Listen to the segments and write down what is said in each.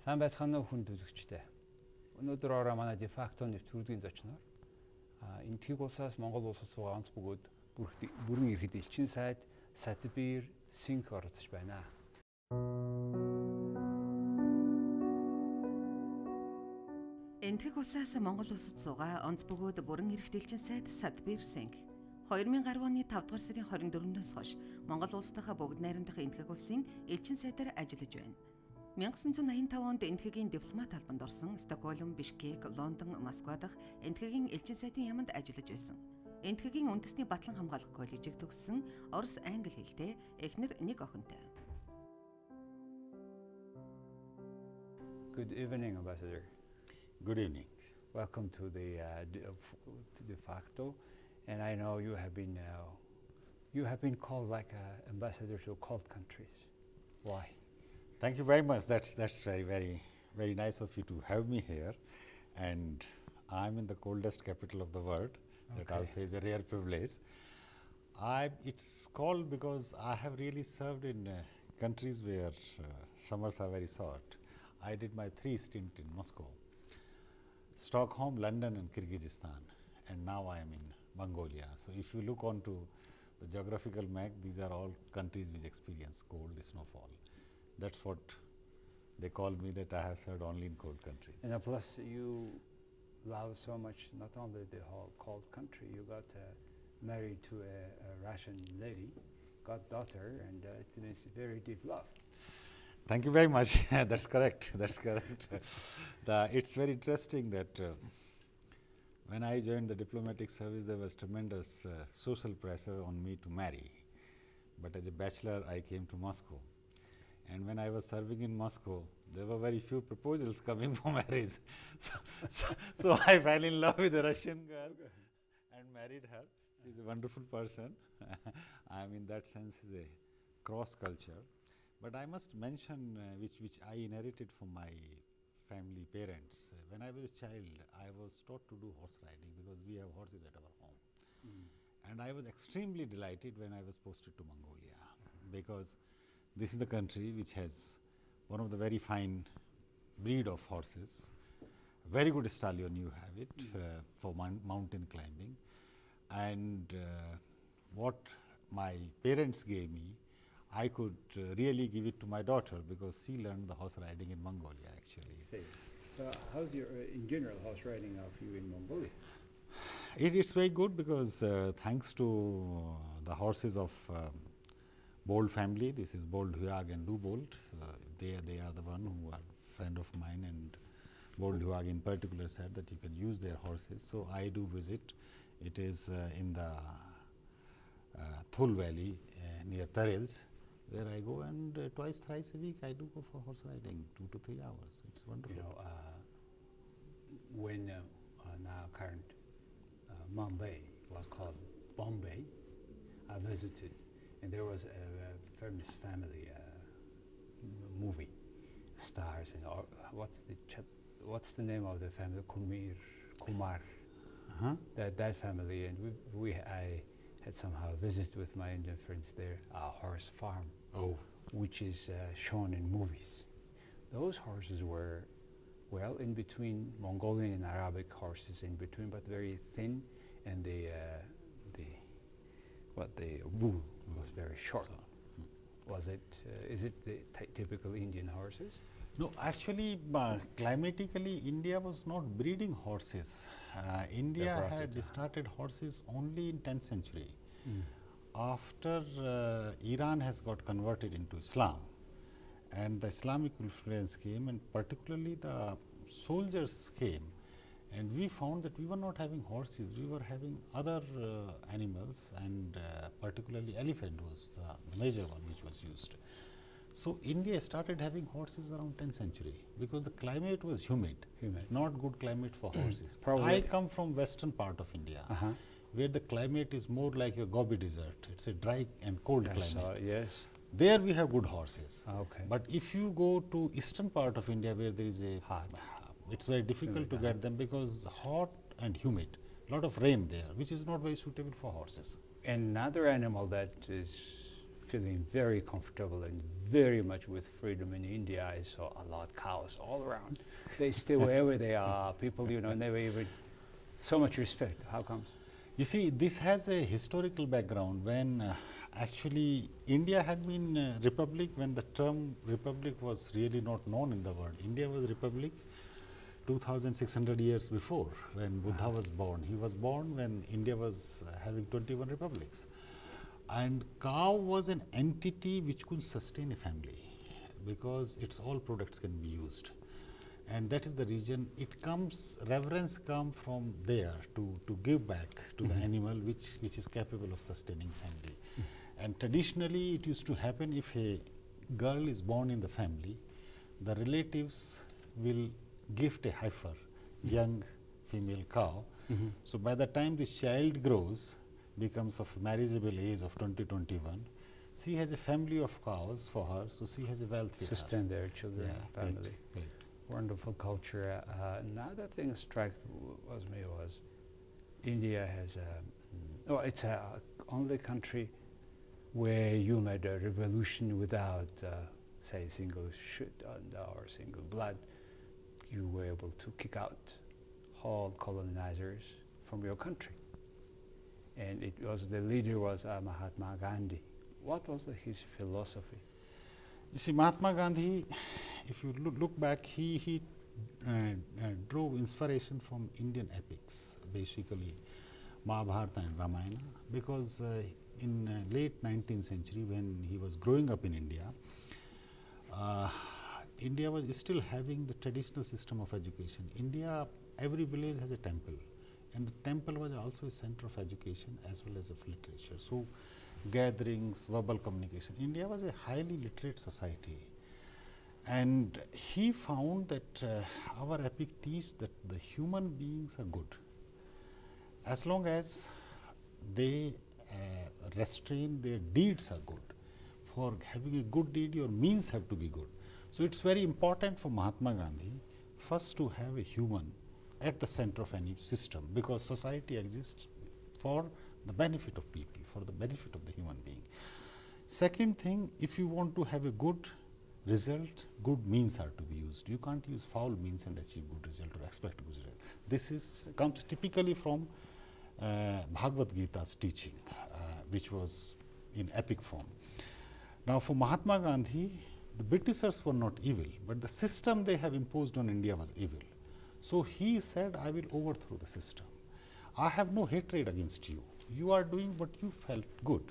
Сайн байцгаана уу хүн үзэгчтэй. Өнөөдөр ороо манай de facto нэвтрүүлгийн зочноор Энэтхэг улсаас Монгол улсад суугаа онц бөгөөд бүрэн эрхт элчин сайд Сатбир Сингх оролцож байна. Энэтхэг улсаас Монгол улсад суугаа онц бөгөөд бүрэн эрхт элчин сайд Сатбир Сингх 2010 оны 5 дугаар сарын 24-өөс хойш Монгол улс дахь бүгд найрамдах Энэтхэг улсын элчин сайдаар ажиллаж байна. 1985 онд Энэтхэгийн дипломат албанд орсон Стокгольм, Бишкек, Лондон, Москва дахь Энэтхэгийн элчин сайдын яамд ажиллаж байсан. Энэтхэгийн үндэсний батлан хамгаалах коллежийг төгссөн, Орос, англи хэлтэй, эхнэр нэг охинтой. Good evening, Ambassador. Good evening. Welcome to the de facto, and I know you have been called like ambassador to cold countries. Why? Thank you very much. That's very nice of you to have me here, and I'm in the coldest capital of the world. Okay. That also is a rare privilege. It's called because I have really served in countries where summers are very short. I did my 3 stints in Moscow, Stockholm, London, and Kyrgyzstan, and now I am in Mongolia. So if you look onto the geographical map, these are all countries which experience cold snowfall. That's what they call me, that I have served only in cold countries. And plus you love so much not only the whole cold country, you got married to a Russian lady, got daughter, and it means very deep love. Thank you very much. That's correct. That's correct. It's very interesting that when I joined the diplomatic service, there was tremendous social pressure on me to marry. But as a bachelor, I came to Moscow. And when I was serving in Moscow, there were very few proposals coming for marriage. So I fell in love with a Russian girl and married her. She's a wonderful person. I mean, that sense is a cross culture. But I must mention which I inherited from my family parents. When I was a child, I was taught to do horse riding because we have horses at our home. And I was extremely delighted when I was posted to Mongolia, because this is the country which has one of the very fine breed of horses. Very good stallion you have it for mountain climbing. And what my parents gave me, I could really give it to my daughter, because she learned the horse riding in Mongolia actually. So how's your, in general, horse riding of you in Mongolia? It's very good, because thanks to the horses of Bold family, this is Bold Huyag and Du Bold. They are the one who are friend of mine, and Bold Huyag in particular said that you can use their horses. So I do visit. It is in the Thul Valley near Tarils, where I go, and twice, thrice a week I do go for horse riding, 2 to 3 hours. It's wonderful. You know, when now current Mumbai was called Bombay, I visited, and there was a famous family movie stars, and what's the name of the family? Kumar. That family, and I had somehow visited with my Indian friends there, a horse farm, which is shown in movies. Those horses were, well, in between Mongolian and Arabic horses, in between, but very thin, and the wool was very short. Was it? Is it the typical Indian horses? No, actually, climatically, India was not breeding horses. India had started horses only in 10th century. After Iran has got converted into Islam, and the Islamic influence came, and particularly the soldiers came, and we found that we were not having horses, we were having other animals, and particularly elephant was the major one which was used. So India started having horses around 10th century, because the climate was humid. Not good climate for horses. I come from western part of India, where the climate is more like a Gobi desert. It's a dry and cold climate. Yes. There we have good horses. Okay. But if you go to eastern part of India, where there is a it's very difficult to get them, because hot and humid, lot of rain there, which is not very suitable for horses. Another animal that is feeling very comfortable and very much with freedom in India. I saw a lot of cows all around. They stay wherever they are. People, never even so much respect. How comes? You see, this has a historical background when actually India had been republic when the term republic was really not known in the world. India was republic 2,600 years before when Buddha was born. He was born when India was having 21 republics. And cow was an entity which could sustain a family because its all products can be used. And that is the reason reverence comes from there to give back to the animal which is capable of sustaining family. And traditionally it used to happen if a girl is born in the family, the relatives will gift a heifer, young female cow. So by the time this child grows, becomes of marriageable age of 20-21, she has a family of cows for her, so she has a wealth. Sustain their children, family. Right. Wonderful culture. Another thing that struck me was India has it's the only country where you made a revolution without, say, single shit or single blood. You were able to kick out all colonizers from your country. And it was the leader was Mahatma Gandhi. What was his philosophy? You see, Mahatma Gandhi, if you look back, he drove inspiration from Indian epics, basically Mahabharata and Ramayana, because in late 19th century when he was growing up in India, India was still having the traditional system of education. India, every village has a temple, and the temple was also a center of education as well as of literature. So, gatherings, verbal communication. India was a highly literate society, and he found that our epic teach that the human beings are good as long as they restrain their deeds are good. For having a good deed, your means have to be good. So, it is very important for Mahatma Gandhi first to have a human at the center of any system, because society exists for the benefit of people, for the benefit of the human being. Second thing, if you want to have a good result, good means are to be used. You can't use foul means and achieve good result or expect good result. This comes typically from Bhagavad Gita's teaching, which was in epic form. Now, for Mahatma Gandhi, the Britishers were not evil, but the system they have imposed on India was evil. So, he said, I will overthrow the system. I have no hatred against you. You are doing what you felt good,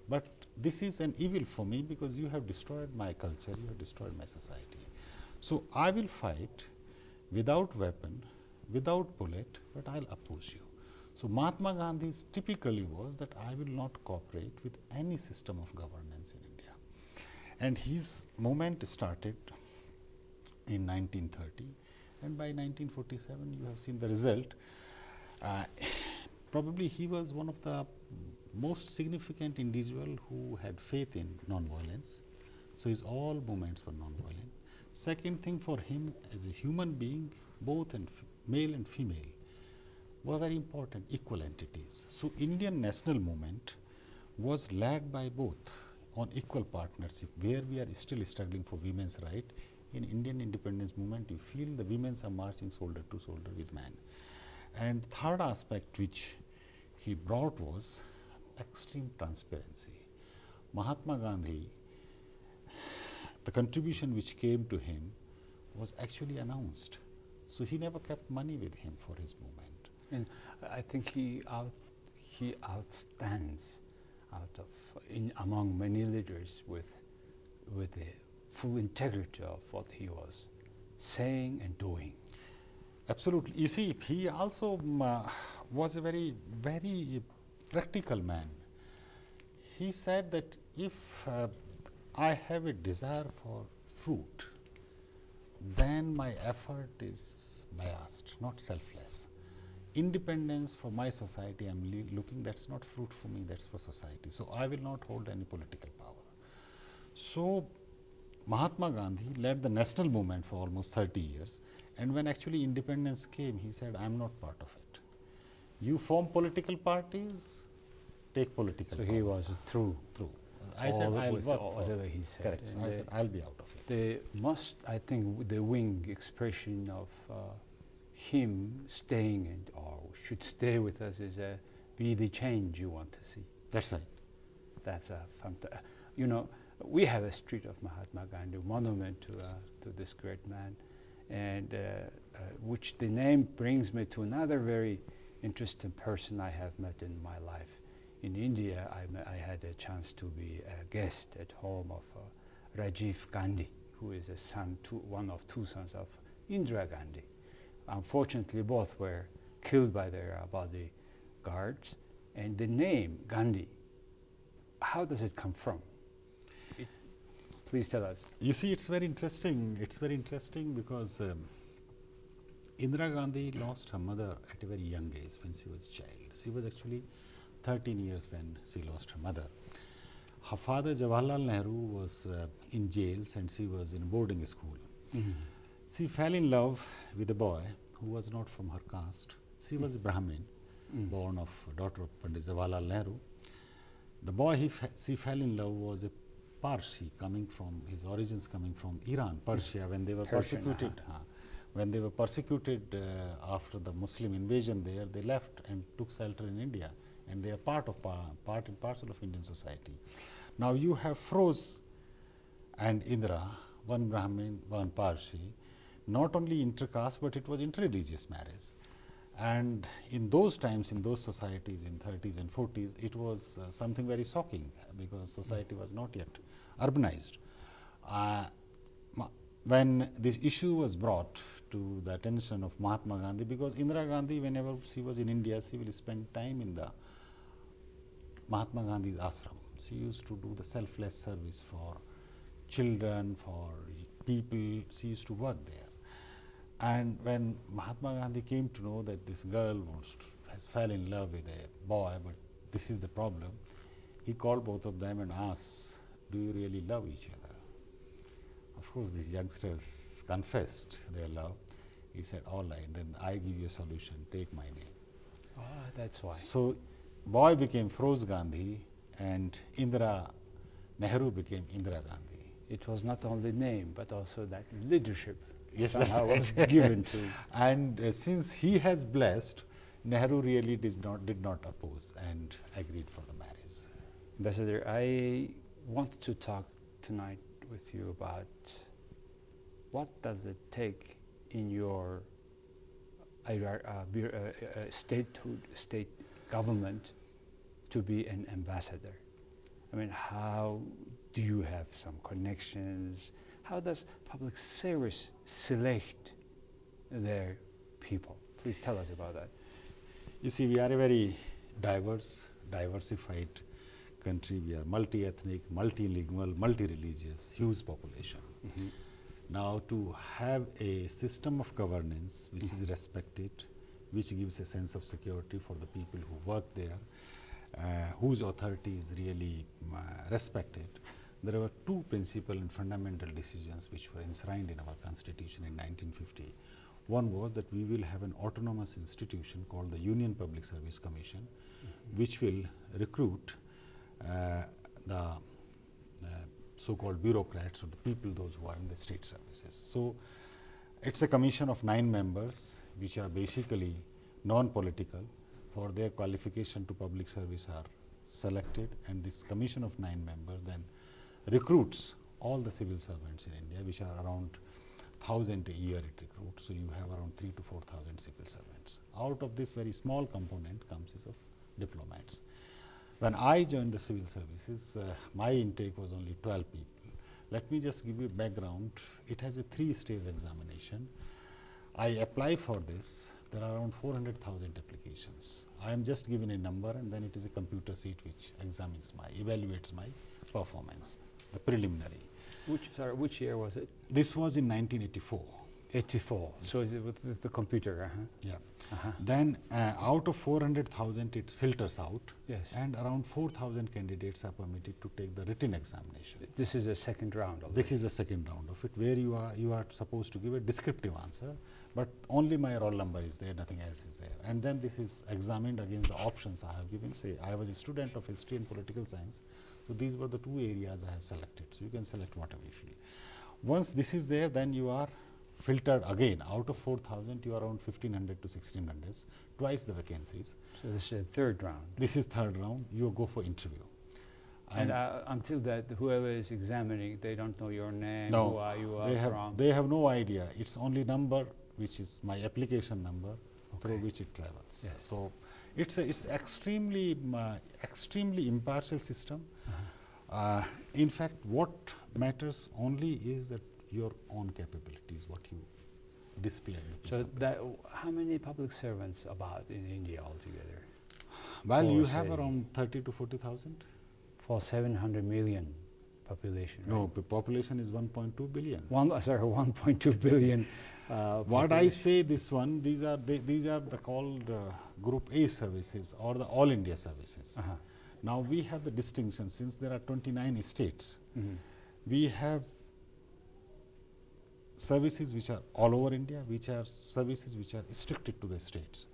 but this is an evil for me because you have destroyed my culture, you have destroyed my society. So, I will fight without weapon, without bullet, but I will oppose you. So, Mahatma Gandhi's typically was that I will not cooperate with any system of governance in India. And his movement started in 1930, and by 1947 you have seen the result. Probably he was one of the most significant individual who had faith in non-violence. So, his all movements were non-violent. Second thing, for him as a human being, both male and female were very important equal entities. So, Indian national movement was led by both on equal partnership, where we are still struggling for women's right. In Indian independence movement, you feel the women are marching shoulder to shoulder with men. And third aspect which he brought was extreme transparency. Mahatma Gandhi, the contribution which came to him was actually announced. So, he never kept money with him for his movement. And I think he outstands among many leaders with the full integrity of what he was saying and doing. Absolutely. You see, he also was a very, very practical man. He said that if I have a desire for fruit, then my effort is biased, not selfless. Independence for my society, I am looking, that's not fruit for me, that's for society. So, I will not hold any political power. So, Mahatma Gandhi led the national movement for almost 30 years, and when actually independence came, he said, I am not part of it. You form political parties, take political power. So, he was true. I said I'll with work for whatever he said. Correct. And I said I'll be out of it. they must, I think, the wing expression of him staying or should stay with us is be the change you want to see. That's right. That's a you know, we have a street of Mahatma Gandhi, monument to this great man, and which the name brings me to another very interesting person I have met in my life. In India, I had a chance to be a guest at home of Rajiv Gandhi, who is a son, one of two sons of Indira Gandhi. Unfortunately, both were killed by their bodyguards. And the name Gandhi, how does it come from? Please tell us. You see, it's very interesting. It's very interesting because Indira Gandhi lost her mother at a very young age when she was a child. She was actually 13 years when she lost her mother. Her father, Jawaharlal Nehru, was in jails and she was in boarding school. She fell in love with a boy who was not from her caste. She was a Brahmin, born of daughter of Pandit Jawaharlal Nehru. The boy she fell in love was a Parsi, coming from his origins coming from Iran, Persia, when they were persecuted. When they were persecuted after the Muslim invasion there, they left and took shelter in India, and they are part and parcel of Indian society. Now you have Feroz and Indira, one Brahmin, one Parsi, not only intercaste, but it was interreligious marriage. And in those times, in those societies, in 30s and 40s, it was something very shocking because society was not yet urbanized. When this issue was brought to the attention of Mahatma Gandhi, because Indira Gandhi, whenever she was in India, she will spend time in the Mahatma Gandhi's ashram. She used to do the selfless service for children, for people. She used to work there. And when Mahatma Gandhi came to know that this girl has fell in love with a boy, but this is the problem, he called both of them and asked, do you really love each other? Of course, these youngsters confessed their love. He said, all right, then I give you a solution, take my name. Ah, that's why. So, boy became Feroz Gandhi and Nehru became Indira Gandhi. It was not only name, but also that leadership. Yes, somehow was given to. And since he has blessed, Nehru really did not oppose and agreed for the marriage. Ambassador, I want to talk tonight with you about what does it take in your state government to be an ambassador. I mean, how do you have some connections? How does public service select their people? Please tell us about that. You see, we are a very diversified country. We are multi-ethnic, multilingual, multi-religious, huge population. Now, to have a system of governance which is respected, which gives a sense of security for the people who work there, whose authority is really respected, there were two principal and fundamental decisions which were enshrined in our constitution in 1950. One was that we will have an autonomous institution called the Union Public Service Commission, which will recruit the so-called bureaucrats or the people, those who are in the state services. So, it's a commission of 9 members which are basically non-political. For their qualification to public service are selected, and this commission of 9 members then recruits all the civil servants in India, which are around 1,000 a year it recruits. So, you have around 3,000 to 4,000 civil servants. Out of this very small component comes of diplomats. When I joined the civil services, my intake was only 12 people. Let me just give you background. It has a 3-stage examination. I apply for this. There are around 400,000 applications. I am just given a number, and then it is a computer sheet which evaluates my performance, the preliminary. Which year was it? This was in 1984. 84. Yes. So with the computer. Yeah. Then out of 400,000, it filters out. Yes. And around 4,000 candidates are permitted to take the written examination. This is a second round of This is the second round of it, where you are supposed to give a descriptive answer, but only my roll number is there, nothing else is there. And then this is examined against the options I have given. Say, I was a student of history and political science, So these were the two areas I have selected. So you can select whatever you feel. Once this is there, then you are filtered again. Out of 4,000, you are around 1,500 to 1,600, twice the vacancies. So this is the third round. This is third round. You go for interview. And until that, whoever is examining, they don't know your name, no, who are you from? They have no idea. It's only number, which is my application number, through which it travels. Yes. So it's extremely impartial system. In fact, what matters only is that your own capabilities, what you display. So that, how many public servants about in India altogether? Well, you have around 30 to 40,000. For 700 million population, right? No, the population is 1.2 billion. 1.2 billion. What I say, these are the called Group A services or the All India services. Now we have the distinction, since there are 29 states. We have services which are all over India, which are services which are restricted to the states.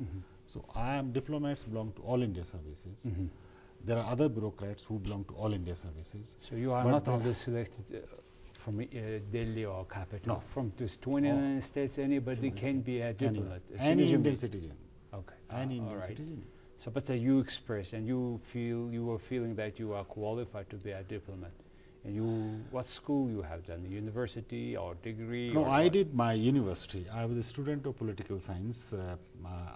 So diplomats belong to All India services. There are other bureaucrats who belong to All India services. So you are not only selected from Delhi or capital. No. From this 29 states, anybody can be a diplomat. Any Indian citizen. Okay. Any Indian citizen. So, but you express and you were feeling that you are qualified to be a diplomat. And what school you have done? University or degree? No, or I did my university. I was a student of political science.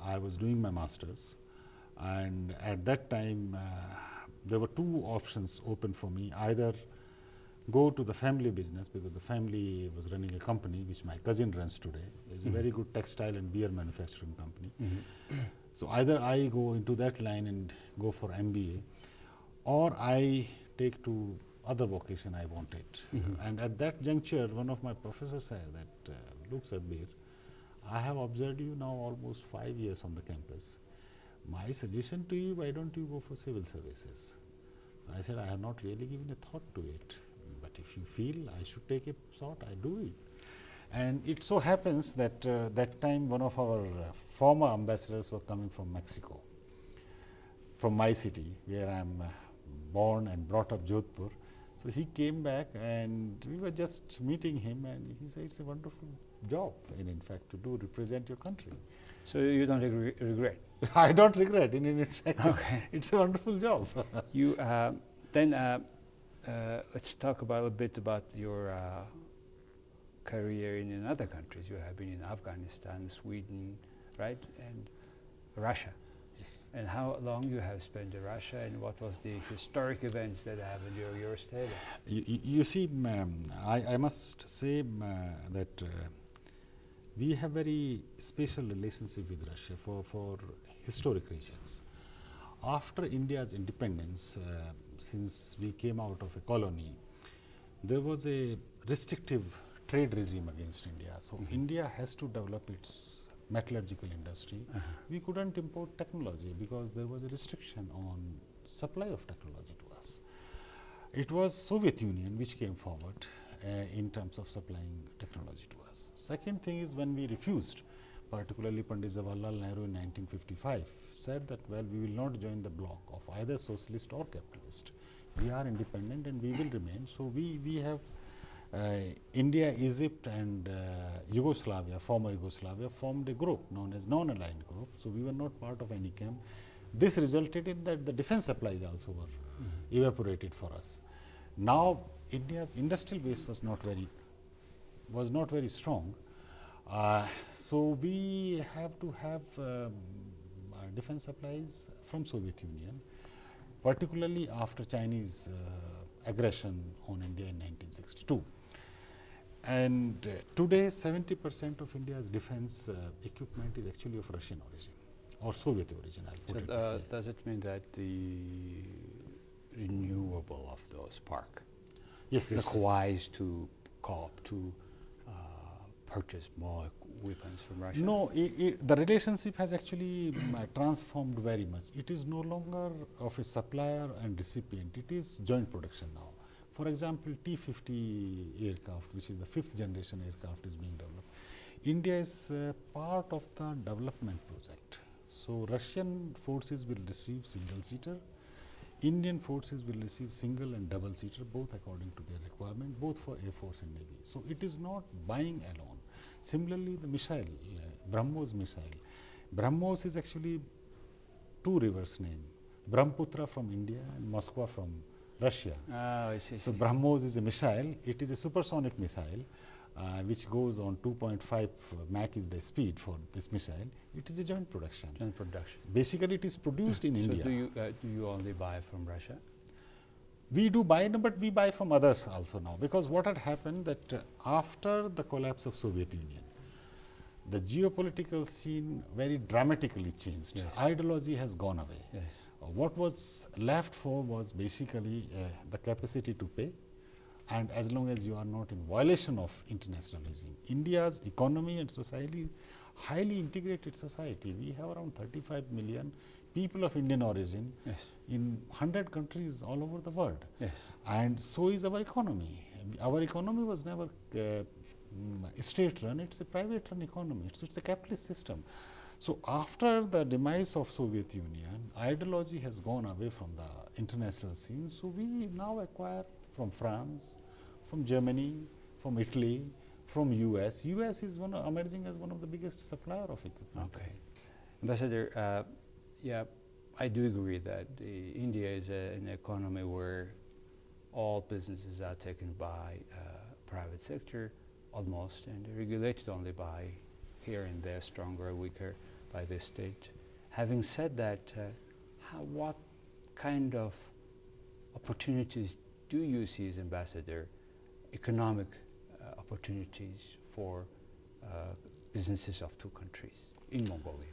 I was doing my masters. And at that time, there were two options open for me. Either go to the family business, because the family was running a company which my cousin runs today. It's a very good textile and beer manufacturing company. So either I go into that line and go for MBA, or I take to other vocation I wanted. And at that juncture, one of my professors said that, look Satbir, I have observed you now almost 5 years on the campus. My suggestion to you, why don't you go for civil services? So I said, I have not really given a thought to it, but if you feel I should take a shot, I do it. And it so happens that that time one of our former ambassadors were coming from Mexico, from my city, where I am born and brought up, Jodhpur. So he came back and we were just meeting him, and he said, it's a wonderful job, and in fact, to represent your country. So you don't regret? I don't regret. In fact, it's a wonderful job. You let's talk about a bit about your career in other countries. You have been in Afghanistan, Sweden, right, and Russia. Yes. And how long you have spent in Russia, and what was the historic events that happened during your stay there? You see, I must say that we have very special relationship with Russia for historic reasons. After India's independence, since we came out of a colony, there was a restrictive trade regime against India. So India has to develop its metallurgical industry. We couldn't import technology because there was a restriction on supply of technology to us. It was Soviet Union which came forward in terms of supplying technology to us. Second thing is, when we refused, particularly Pandit Jawaharlal Nehru in 1955 said that, well, we will not join the bloc of either socialist or capitalist. We are independent and we will remain. So we have India, Egypt and Yugoslavia, former Yugoslavia, formed a group known as non-aligned group. So we were not part of any camp. This resulted in that the defense supplies also were evaporated for us. Now India's industrial base was not very strong. So we have to have defense supplies from Soviet Union, particularly after Chinese aggression on India in 1962. And today 70% of India's defense equipment is actually of Russian origin or Soviet origin. I'll put it this way. Does it mean that the renewable of those park is wise to co-op to purchase more weapons from Russia? No, the relationship has actually transformed very much. It is no longer of a supplier and recipient. It is joint production now. For example, T-50 aircraft, which is the 5th generation aircraft, is being developed. India is part of the development project. So Russian forces will receive single-seater. Indian forces will receive single and double seater, both according to their requirement, both for Air Force and Navy. So it is not buying alone. Similarly, the missile, BrahMos missile. BrahMos is actually two rivers name, Brahmaputra from India and Moskva from Russia. I see. So BrahMos is a missile. It is a supersonic missile which goes on 2.5 Mach is the speed for this missile. It is a joint production. Joint production. Basically, it is produced in India. So do you only buy from Russia? We do buy, but we buy from others also now, because what had happened that after the collapse of Soviet Union, the geopolitical scene very dramatically changed. Yes. Ideology has gone away. Yes. What was left for was basically the capacity to pay, and as long as you are not in violation of internationalism. India's economy and society, highly integrated society. We have around 35 million people of Indian origin Yes. in 100 countries all over the world. Yes. And so is our economy. Our economy was never state run, it's a private run economy, it's a capitalist system. So after the demise of Soviet Union, ideology has gone away from the international scene. So we now acquire from France, from Germany, from Italy, from US. US is emerging as one of the biggest supplier of equipment. Okay. Ambassador, yeah, I do agree that India is an economy where all businesses are taken by private sector almost, and regulated only by here and there, stronger or weaker by the state. Having said that, what kind of opportunities do you see as ambassador, economic opportunities for businesses of two countries in Mongolia?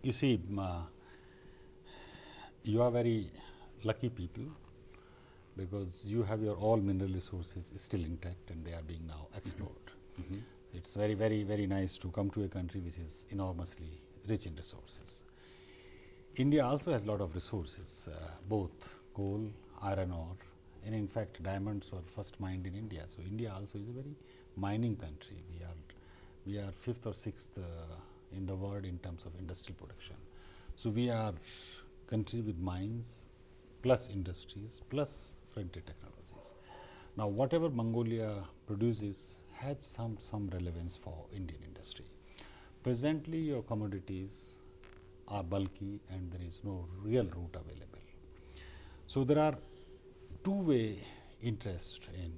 You see, you are very lucky people, because you have your all mineral resources still intact and they are being now explored. Mm-hmm. It's very, very, very nice to come to a country which is enormously rich in resources. India also has a lot of resources, both coal, iron ore, and in fact diamonds were first mined in India. So India also is a very mining country. We are 5th or 6th in the world in terms of industrial production. So we are country with mines, plus industries, plus frontier technologies. Now whatever Mongolia produces has some relevance for Indian industry. Presently your commodities are bulky and there is no real route available. So there are two-way interest in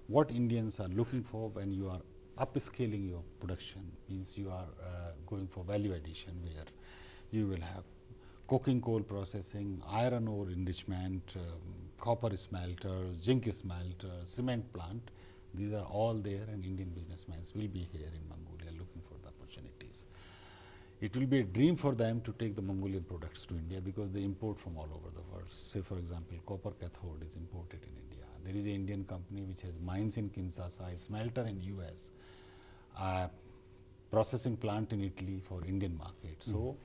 what Indians are looking for when you are upscaling your production, means you are going for value addition, where you will have coking coal processing, iron ore enrichment, copper smelter, zinc smelter, cement plant. These are all there, and Indian businessmen will be here in Mongolia looking for the opportunities. It will be a dream for them to take the Mongolian products to India, because they import from all over the world. Say for example, copper cathode is imported in India. There is an Indian company which has mines in Kinshasa, a smelter in US, processing plant in Italy for Indian market. So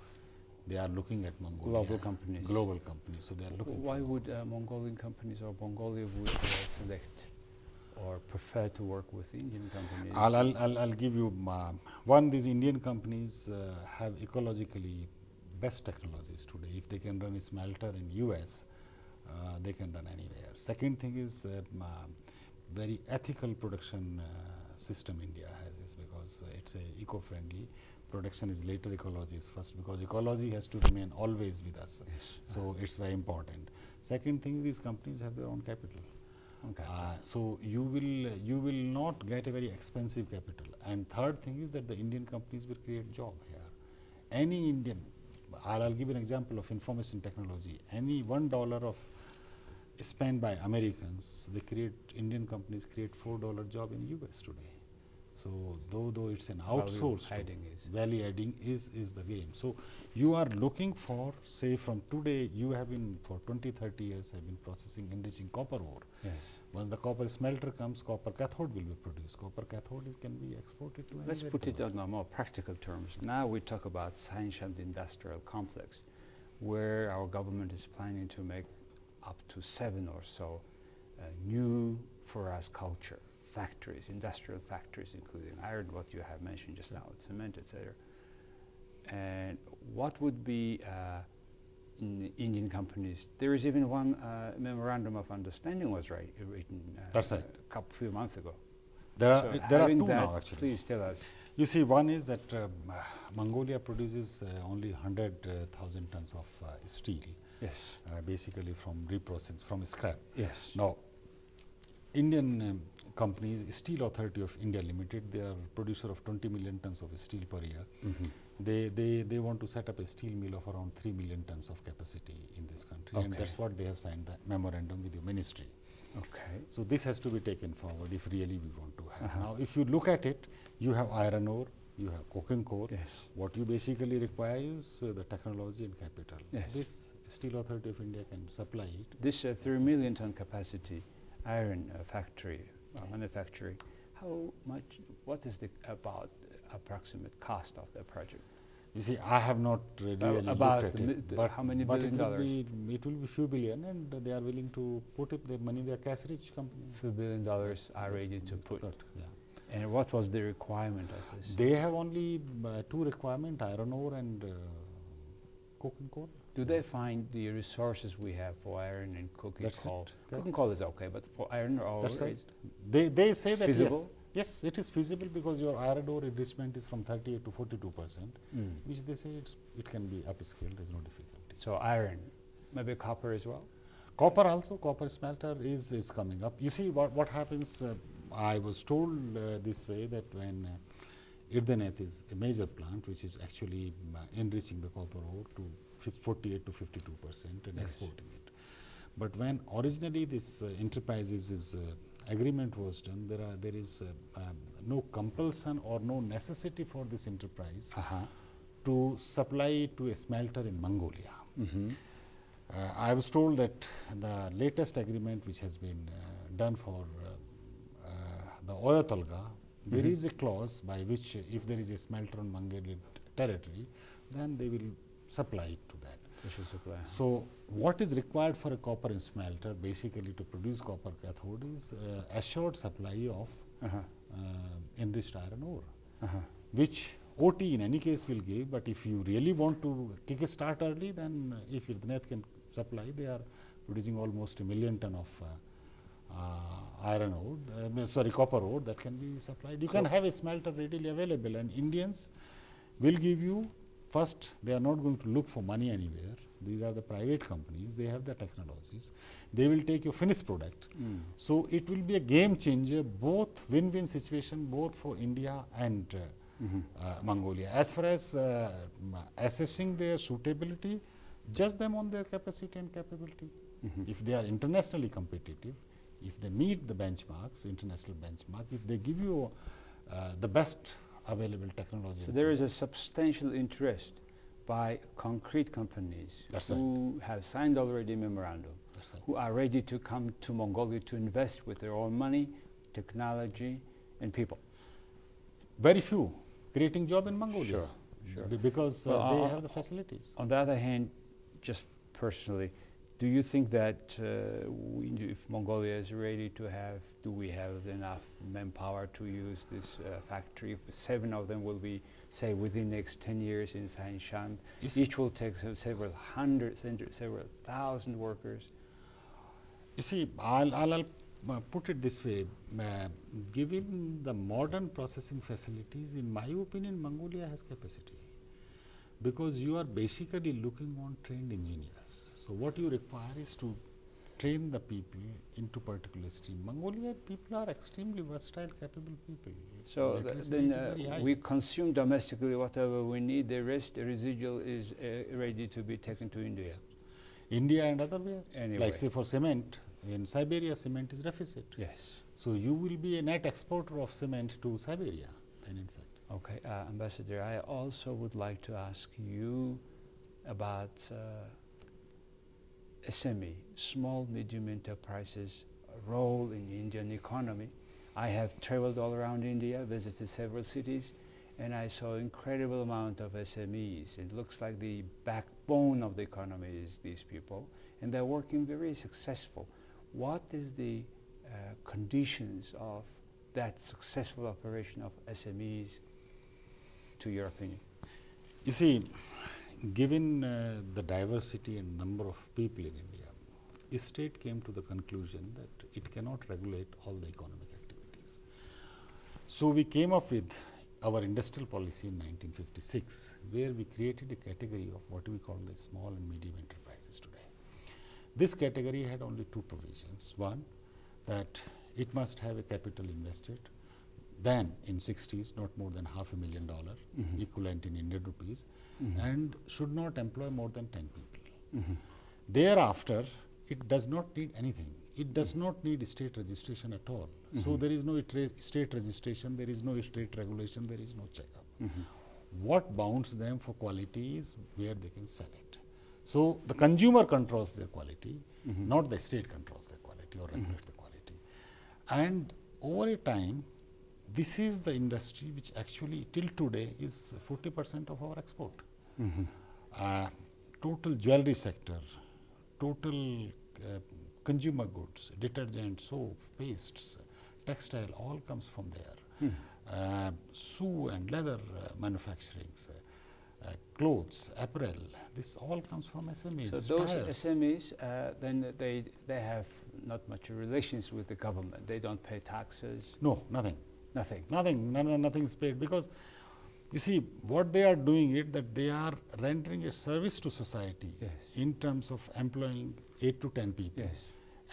they are looking at Mongolia. Global companies. Global companies. So they are looking. Why would Mongolian companies or Mongolia would select or prefer to work with Indian companies? I'll give you one. These Indian companies have ecologically best technologies today. If they can run a smelter in US, they can run anywhere. Second thing is very ethical production system India has, is because it's a eco-friendly. Production is later, ecology is first, because ecology has to remain always with us. Yes. So it's very important. Second thing, these companies have their own capital. Okay. So you will not get a very expensive capital. And third thing is that the Indian companies will create job here. Any Indian, I'll give you an example of information technology. Any $1 of spent by Americans, Indian companies create $4 job in US today. So though it's an outsourced, value adding is the game. So you are looking for, say from today, you have been for 20-30 years have been processing, enriching copper ore. Yes. Once the copper smelter comes, copper cathode will be produced. Copper cathode can be exported to anywhere. Let's put it on more practical terms. Now we talk about science and industrial complex, where our government is planning to make up to 7 or so new for us culture factories, industrial factories, including iron, what you have mentioned just now, cement, etc. And what would be Indian companies. There is even one memorandum of understanding was written That's right. a few months ago. There are having two that, now actually. Please tell us. You see, one is that Mongolia produces only 100,000 tons of steel. Yes. Basically from reprocessing, from scrap. Yes. Now, Indian companies, Steel Authority of India Limited, they are producer of 20 million tons of steel per year. They want to set up a steel mill of around 3 million tons of capacity in this country, and that's what they have signed the memorandum with the ministry. Okay. So this has to be taken forward if really we want to have. Now, if you look at it, you have iron ore, you have coking coal. Yes. What you basically require is the technology and capital. Yes. This Steel Authority of India can supply it. This 3 million ton capacity iron factory manufacturing, how much? What is the approximate cost of the project? You see, I have not really looked at it, but how many billion dollars? It will be few billion, and they are willing to put up their money. They are cash-rich company. Few $1 billion are ready to put. Yeah. And what was the requirement of this? They have only two requirements: iron ore and coking coal. Do they find the resources we have for iron and coking coal? Yeah. Coking coal is okay, but for iron ore, That's right. is They say that feasible? yes, it is feasible because your iron ore enrichment is from 38 to 42%, which they say it can be upscaled. There is no difficulty. So iron, maybe copper as well. Copper also, copper smelter is coming up. You see what happens. I was told this way that when Erdenet is a major plant which is actually enriching the copper ore to 48 to 52% and exporting it. But when originally this enterprises agreement was done, there is no compulsion or no necessity for this enterprise to supply to a smelter in Mongolia. I was told that the latest agreement which has been done for the Oyo Tolga, there is a clause by which if there is a smelter on Mongolian territory, then they will supply it to that. They should supply. So what is required for a copper smelter basically to produce copper cathode is assured supply of enriched iron ore, which OT in any case will give, but if you really want to kick a start early, then if Erdenet can supply, they are producing almost 1 million ton of iron ore, copper ore that can be supplied. You can have a smelter readily available, and Indians will give you. First, they are not going to look for money anywhere. These are the private companies. They have the technologies. They will take your finished product. So it will be a game changer, both win-win situation, both for India and Mongolia. As far as assessing their suitability, judge them on their capacity and capability. If they are internationally competitive, if they meet the benchmarks, international benchmark, if they give you the best available technology. So there is a substantial interest by concrete companies who have signed already a memorandum, who are ready to come to Mongolia to invest with their own money, technology, and people. Very few creating job in Mongolia. Sure. Because they have the facilities. On the other hand, just personally, do you think that if Mongolia is ready to have, do we have enough manpower to use this factory? If 7 of them will be, say, within the next 10 years in Sanshan, each will take several hundred, several thousand workers. You see, I'll put it this way. Given the modern processing facilities, in my opinion, Mongolia has capacity. Because you are basically looking on trained engineers. So what you require is to train the people into particular stream. Mongolian people are extremely versatile, capable people. So then we consume domestically whatever we need. The rest, the residual, is ready to be taken to India. India and other way. Anyway. Like say for cement, in Siberia cement is deficit. Yes. So you will be a net exporter of cement to Siberia then in fact. Okay, Ambassador, I also would like to ask you about SME, small medium enterprises, role in Indian economy. I have traveled all around India, visited several cities, and I saw incredible amount of SMEs. It looks like the backbone of the economy is these people, and they're working very successful. What is the conditions of that successful operation of SMEs, to your opinion? You see, given the diversity and number of people in India, the state came to the conclusion that it cannot regulate all the economic activities. So we came up with our industrial policy in 1956, where we created a category of what we call the small and medium enterprises today. This category had only two provisions. One, that it must have a capital invested, then in 60s not more than $500,000, equivalent in Indian rupees, and should not employ more than 10 people. Thereafter, it does not need anything. It does not need state registration at all. So there is no state registration, there is no state regulation, there is no checkup. What bounds them for quality is where they can sell it. So the consumer controls their quality, not the state controls their quality or regulates the quality. And over a time, this is the industry which actually till today is 40% of our export. Total jewelry sector, total consumer goods, detergent, soap, pastes, textile, all comes from there. Shoe and leather manufacturing, clothes, apparel, this all comes from SMEs. So those SMEs, then they have not much relations with the government. They don't pay taxes. No, nothing. Nothing. Nothing is paid, because you see what they are doing it that they are rendering a service to society in terms of employing 8 to 10 people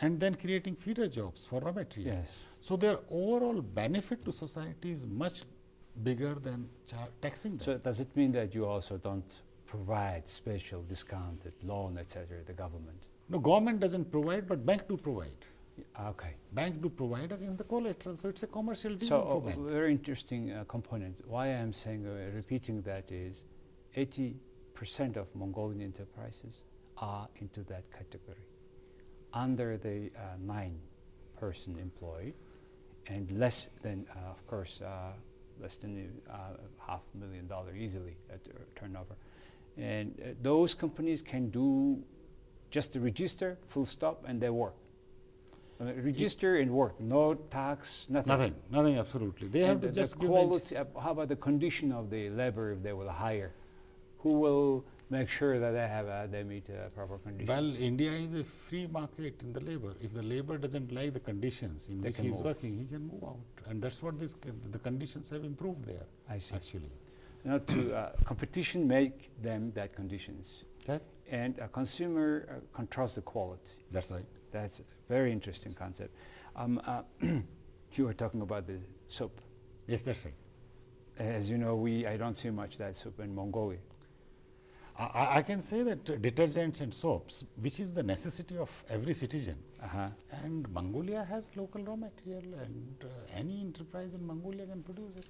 and then creating feeder jobs for raw material. So their overall benefit to society is much bigger than taxing them. So does it mean that you also don't provide special discounted loan, etc., the government? No, government doesn't provide, but bank do provide. Okay. Bank do provide against the collateral, so it's a commercial deal so for bank. Very interesting component. Why I'm saying, repeating that is 80% of Mongolian enterprises are into that category. Under the 9-person employee, and less than, of course, less than $500,000 easily at turnover. And those companies can do just the register, full stop, and they work. Register and work, no tax, nothing. Nothing, absolutely. They have to just the quality. How about the condition of the labor if they will hire? Who will make sure that they meet proper conditions? Well, India is a free market in the labor. If the labor doesn't like the conditions in which he is working, he can move out, and that's what the conditions have improved there. I see. Actually, now to competition make them that conditions, and a consumer controls the quality. That's right. That's a very interesting concept. You were talking about the soap. Yes, that's right. As you know, I don't see much that soap in Mongolia. I can say that detergents and soaps, which is the necessity of every citizen, and Mongolia has local raw material, and any enterprise in Mongolia can produce it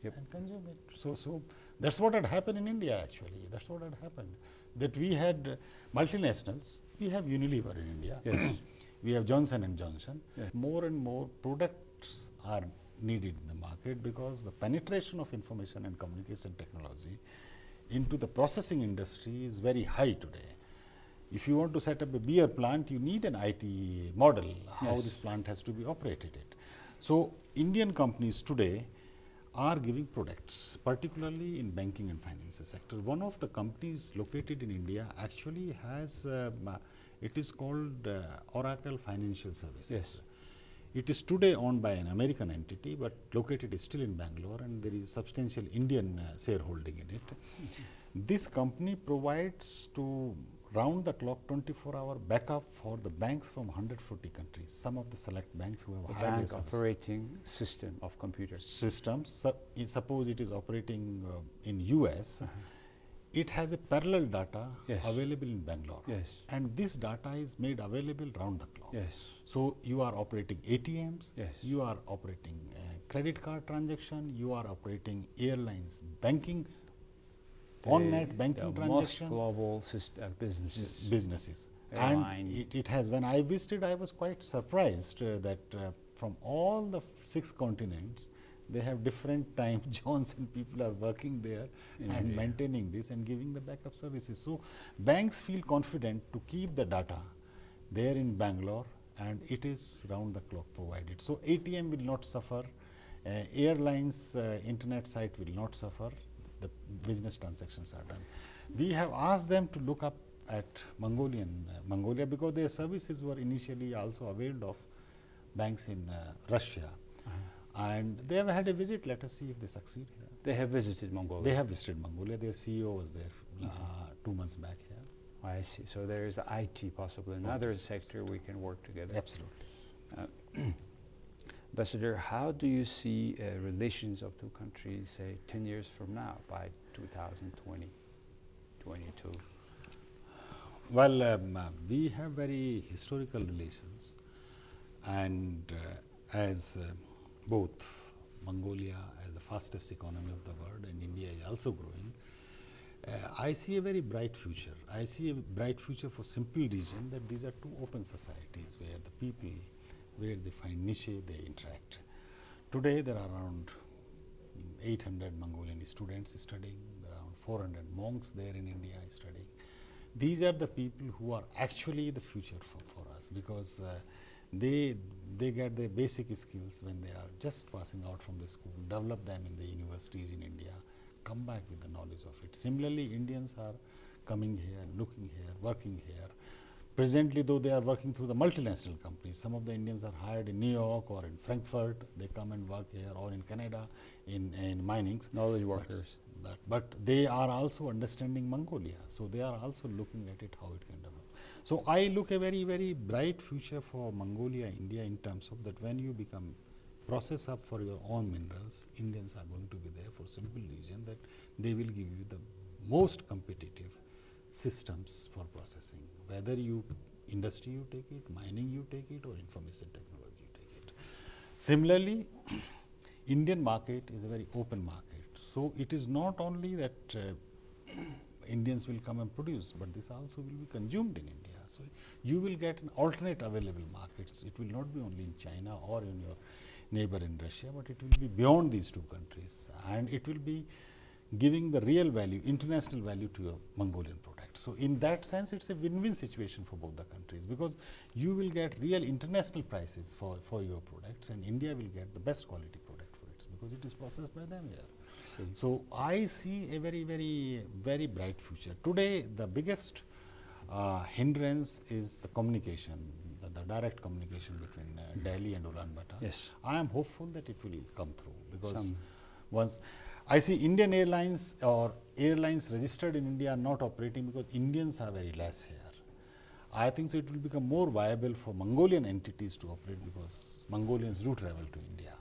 and consume it. So that's what had happened in India actually. That's what had happened. That we had multinationals. We have Unilever in India. We have Johnson & Johnson. More and more products are needed in the market because the penetration of information and communication technology into the processing industry is very high today. If you want to set up a beer plant, you need an IT model, how this plant has to be operated. So Indian companies today are giving products, particularly in banking and finances sector. One of the companies located in India actually has, it is called Oracle Financial Services. It is today owned by an American entity, but located still in Bangalore, and there is substantial Indian shareholding in it. This company provides to round-the-clock 24-hour backup for the banks from 140 countries. Some of the select banks who have bank operating system of computers. Systems. Suppose it is operating in US. It has a parallel data available in Bangalore, and this data is made available round the clock. So you are operating ATMs, you are operating credit card transaction, you are operating airlines banking, on-net banking transaction. Most global businesses. And it has, when I visited, I was quite surprised that from all the 6 continents, they have different time zones and people are working there and maintaining this and giving the backup services. So banks feel confident to keep the data there in Bangalore, and it is round the clock provided. So ATM will not suffer, airlines internet site will not suffer. the business transactions are done. We have asked them to look up at Mongolia because their services were initially also availed of banks in Russia. And they have had a visit. Let us see if they succeed here. They have visited Mongolia. They have visited Mongolia. Their CEO was there 2 months back here. I see. So there is IT possible. Another sector we can work together. Absolutely. Ambassador, how do you see relations of two countries, say, 10 years from now, by 2020, 22? Well, we have very historical relations, and as both Mongolia as the fastest economy of the world and India is also growing, I see a very bright future. I see a bright future for simple reason that these are two open societies where the people, where they find niche, they interact. Today there are around 800 Mongolian students studying, there are around 400 monks there in India studying. These are the people who are actually the future for us, because they get the basic skills when they are just passing out from the school, develop them in the universities in India, come back with the knowledge of it. Similarly, Indians are coming here, looking here, working here. Presently, though, they are working through the multinational companies. Some of the Indians are hired in New York or in Frankfurt. They come and work here, or in Canada in minings. Knowledge workers. But they are also understanding Mongolia. So they are also looking at it, how it can develop. So I look a very, very bright future for Mongolia, India, in terms of that when you become process up for your own minerals, Indians are going to be there for simple reason that they will give you the most competitive systems for processing. Whether you industry you take it, mining you take it, or information technology you take it. Similarly, Indian market is a very open market. So it is not only that Indians will come and produce, but this also will be consumed in India. So you will get an alternate available markets. It will not be only in China or in your neighbor in Russia, but it will be beyond these two countries, and it will be giving the real value, international value to your Mongolian product. So in that sense, it's a win-win situation for both the countries, because you will get real international prices for your products, and India will get the best quality product for it, because it is processed by them here. So I see a very, very, very bright future. Today, the biggest hindrance is the communication, the direct communication between Delhi and Ulaanbaatar. Yes. I am hopeful that it will come through, because once I see Indian airlines or airlines registered in India are not operating because Indians are very less here. I think so it will become more viable for Mongolian entities to operate, because Mongolians do travel to India.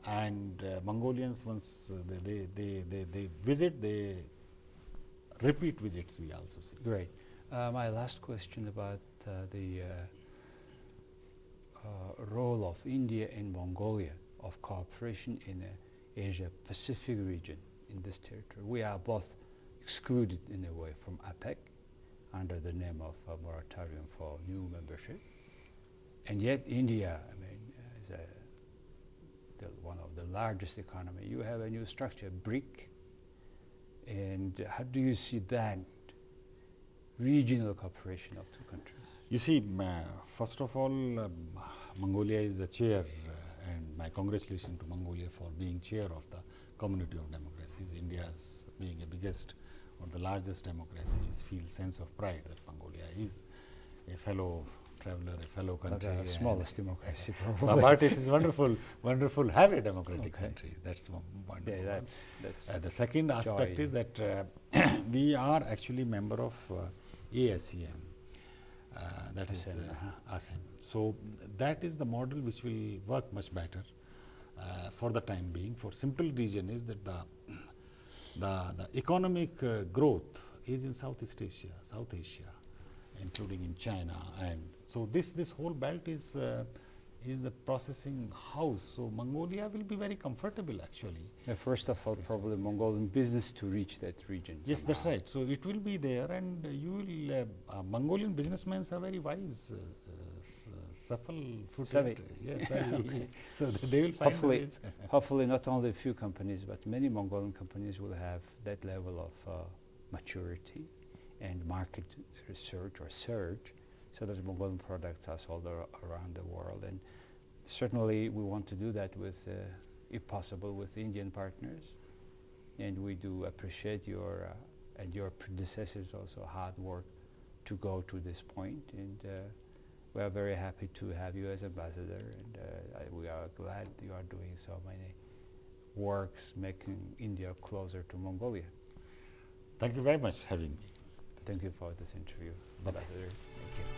And Mongolians, once they visit, they repeat visits we also see. Great. My last question about the role of India and Mongolia of cooperation in the Asia-Pacific region in this territory. We are both excluded in a way from APEC under the name of moratorium for new membership. And yet India, I mean, is one of the largest economy. You have a new structure, BRIC. And how do you see that regional cooperation of two countries? You see, first of all, Mongolia is the chair, and my congratulations to Mongolia for being chair of the Community of Democracies. India's being a biggest or the largest democracies feel sense of pride that Mongolia is a fellow traveler, a fellow country. But smallest democracy probably. But it is wonderful to have a democratic country. That's wonderful. Yeah, that's the second aspect is that we are actually member of ASEM. That is ASEM. So that is the model which will work much better for the time being. For simple reason is that the economic growth is in Southeast Asia, South Asia, including in China, and so this whole belt is the processing house. So Mongolia will be very comfortable actually. First of all, probably Mongolian business to reach that region. Yes, somehow. that's right. So it will be there, and you will. Mongolian businessmen are very wise, supple-footed. Yes, so they will find ways. Hopefully, not only a few companies, but many Mongolian companies will have that level of maturity and market research or surge, so that Mongolian products are sold around the world. And certainly we want to do that with, if possible, with Indian partners. and we do appreciate your and your predecessors also hard work to go to this point, and we are very happy to have you as ambassador, and we are glad you are doing so many works making India closer to Mongolia. Thank you very much for having me. Thank you for this interview, Bye-bye. Ambassador. Thank you.